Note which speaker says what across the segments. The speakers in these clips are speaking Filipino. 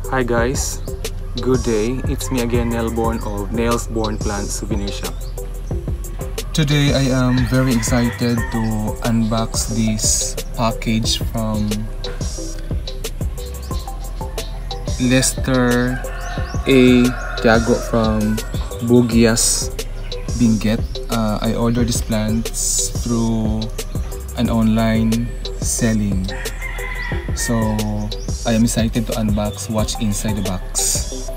Speaker 1: Hi guys, good day. It's me again, Nelborn of Nails Born Plant Souvenir Shop. Today I am very excited to unbox this package from Lester A. Tiago from Bugias Benguet. I ordered these plants through an online selling. So I am excited to unbox what's inside the box.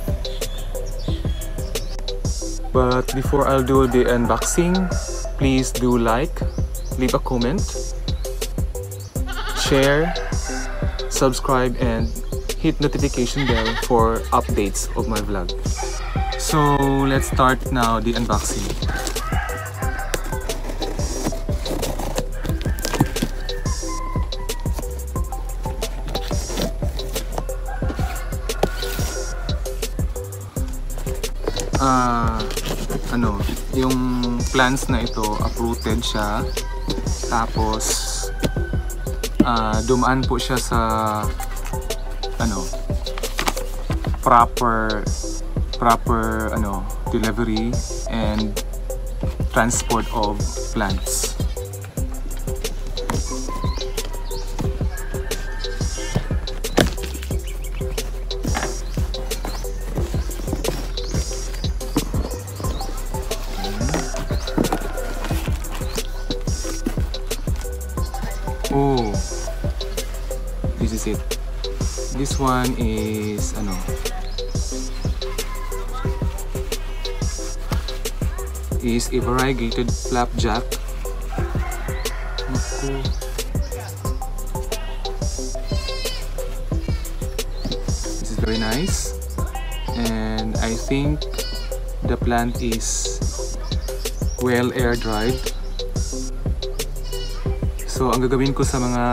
Speaker 1: But before I'll do the unboxing, please do like, leave a comment, share, subscribe, and hit notification bell for updates of my vlog. So let's start now the unboxing. Yung plants na ito, uprooted siya. Tapos dumaan po siya sa proper delivery and transport of plants. Oh, this is it. This one is is a variegated flapjack. This is very nice, and I think the plant is well air dried. So ang gagawin ko sa mga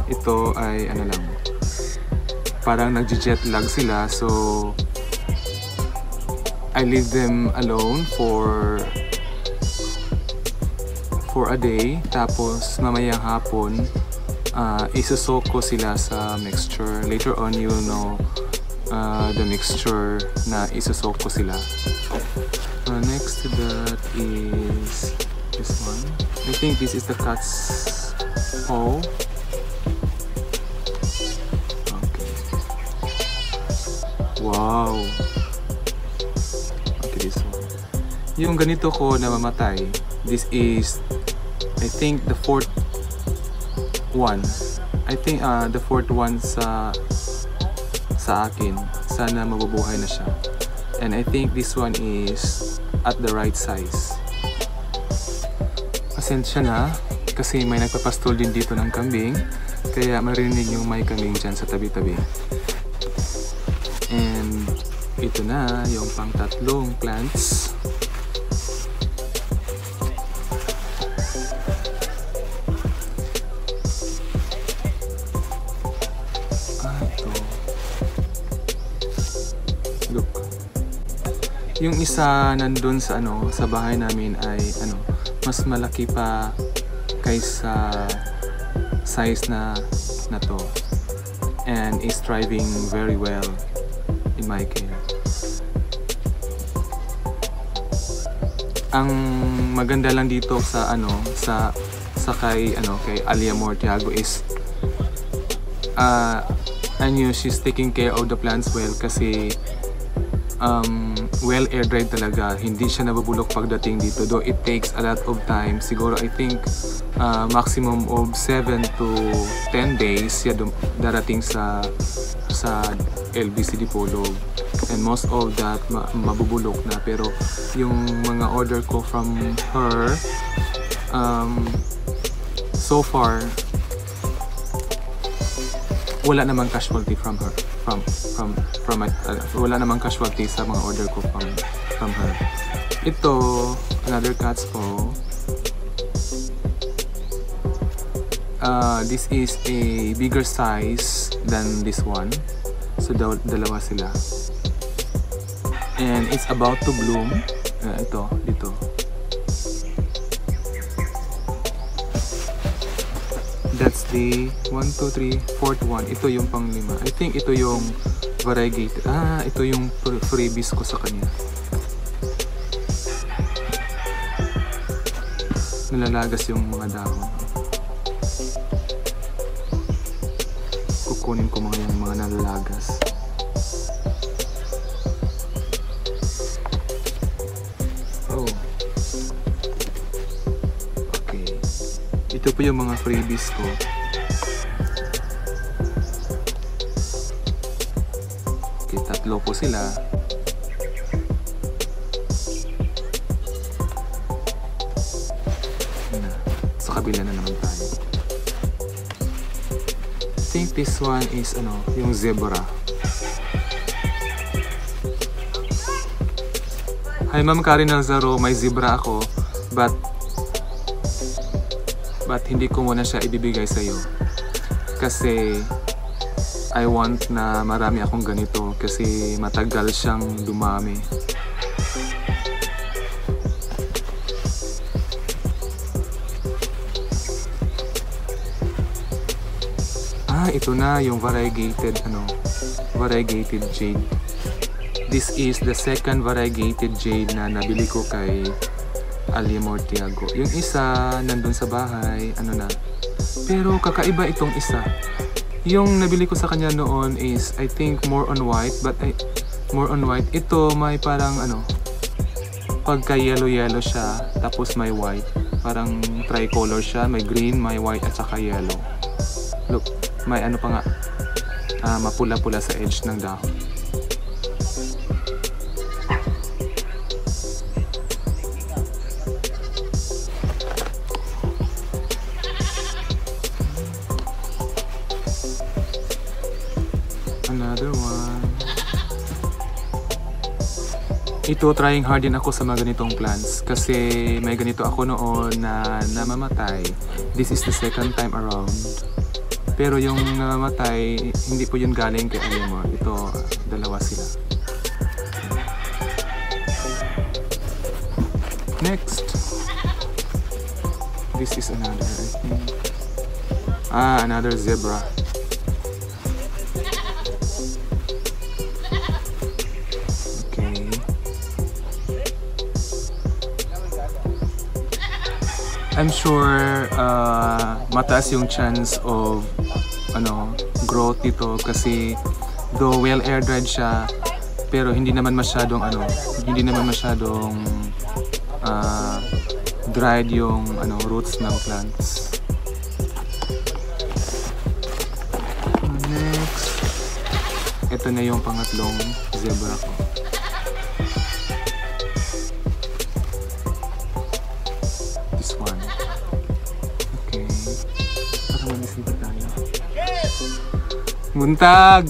Speaker 1: ito ay parang nagje-jet lag sila, so I leave them alone for a day, tapos mamayang hapon isusok ko sila sa mixture. Later on you'll know the mixture na isusok ko sila. Next to that is this one. I think this is the cat's paw. Okay. Wow. Okay, this one. Yung ganito ko na mamatay, this is I think the fourth one. I think the fourth one sa akin. Sana mabubuhay na siya. And I think this one is at the right size. Pasensya na kasi may nagpapastol din dito ng kambing, kaya marinig yung may kambing dyan sa tabi-tabi. And ito na yung pang-tatlong plants. Ito. Look. Yung isa nandun sa sa bahay namin ay mas malaki pa kaysa size na to, and is thriving very well in my care. Ang maganda lang dito sa kay Aliamor Tiago is she's taking care of the plants well, kasi well air dried talaga. Hindi siya nabubulok pagdating dito, though it takes a lot of time. Siguro I think maximum of 7 to 10 days siya darating sa LBC Dipolog, and most of that mabubulok na. Pero yung mga order ko from her, so far wala namang casualty from her, wala namang casualty sa mga order ko from her. Ito, another cat's paw. This is a bigger size than this one, so dalawa sila, and it's about to bloom. Ito dito. That's the 1, 2, 3, 4th one. Ito yung pang-5. I think ito yung Variegated. Ito yung freebies ko sa kanya. Nalalagas yung mga dahon. Kukunin ko yung mga nalalagas. Oh. Okay. Ito po yung mga freebies ko. Okay, tatlo po sila. Sa kabila na naman tayo. I think this one is yung zebra. Hi Ma'am Karen Nazaro, may zebra ako but hindi ko muna siya ibibigay sa iyo kasi I want na marami akong ganito kasi matagal siyang dumami. Ito na yung variegated variegated jade. This is the second variegated jade na nabili ko kay Ali Mortiago. Yung isa nandun sa bahay, na. Pero kakaiba itong isa. Yung nabili ko sa kanya noon is I think more on white, more on white. Ito may parang pagka yellow siya, tapos may white. Parang tricolor siya, may green, may white at saka yellow. Look. May pa nga, mapula-pula sa edge ng dahon. Another one. Ito, trying hard din ako sa mga ganitong plants kasi may ganito ako noon na namamatay. This is the second time around. Pero yung namamatay, hindi po yun galing kay Alimor. Ito, dalawa sila. Next. This is another, I think. Another zebra. Okay. I'm sure mataas yung chance of growth dito kasi though well air dried siya pero hindi naman masyadong dried yung roots ng plants. Next, ito na yung pangatlong zebra ko. This one. Okay. Para manisipit tayo. Muntag!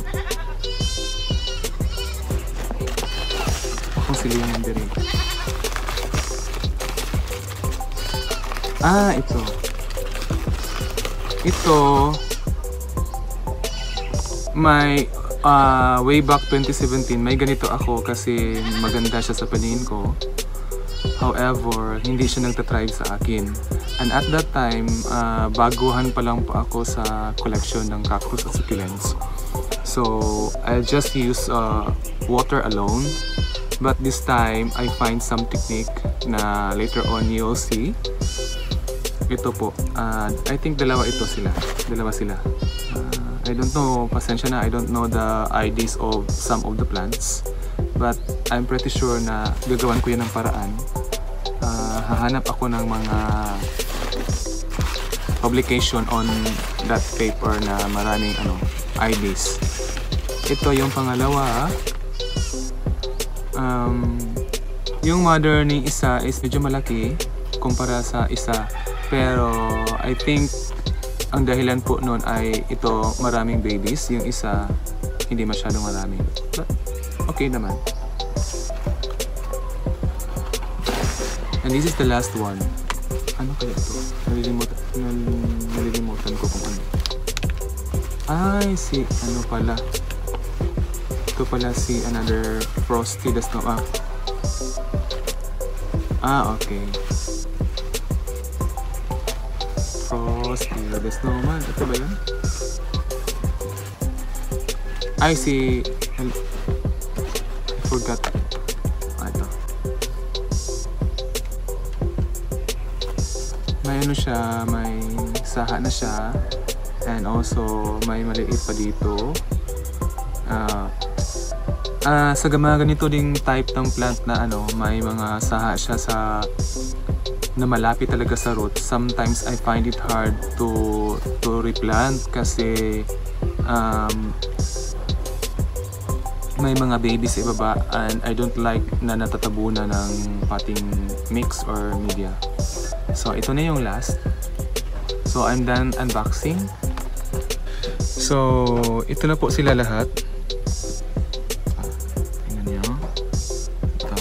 Speaker 1: Akong sila yung diri. Ito. Ito, may way back 2017, may ganito ako kasi maganda siya sa paningin ko. However, hindi siya nagtatribe sa akin. And at that time, baguhan pa lang po ako sa collection ng cactus at succulents. So, I just use water alone. But this time, I find some technique na later on you'll see. Ito po, I think dalawa sila. I don't know, pasensya na, I don't know the IDs of some of the plants. But I'm pretty sure na gagawan ko yan ng paraan. Hahanap ako ng mga publication on that paper na maraming IDs. Ito yung pangalawa. Yung mother ni isa is medyo malaki kumpara sa isa. Pero I think ang dahilan po noon ay ito maraming babies. Yung isa hindi masyadong marami. But okay naman. And this is the last one. Ano kaya ito? Nalilimutan ko kung ano. Ay, ano pala. Ito pala si another Frosty the Snowman. Okay. Frosty the Snowman. Ito ba yun? Ay, si I forgot. Ito. May ano siya, may saha na siya. And also, may maliit pa dito. Sa mga ganito ding type ng plant na ano, may mga saha siya na malapit talaga sa root. Sometimes I find it hard to replant kasi may mga babies sa ibaba and I don't like na natatabunan ng potting mix or media. So ito na yung last. So I'm done unboxing. So ito na po sila lahat. Tingnan niyo. Ito.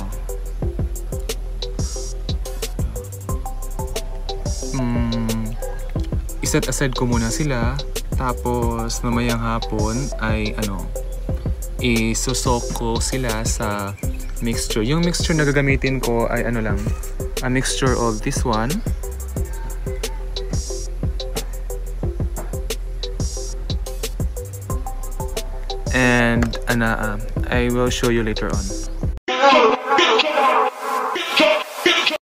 Speaker 1: Iset aside ko muna sila. Tapos mamayang hapon ay isusok ko sila sa mixture. Yung mixture na gagamitin ko ay ano lang, a mixture of this one. And I will show you later on.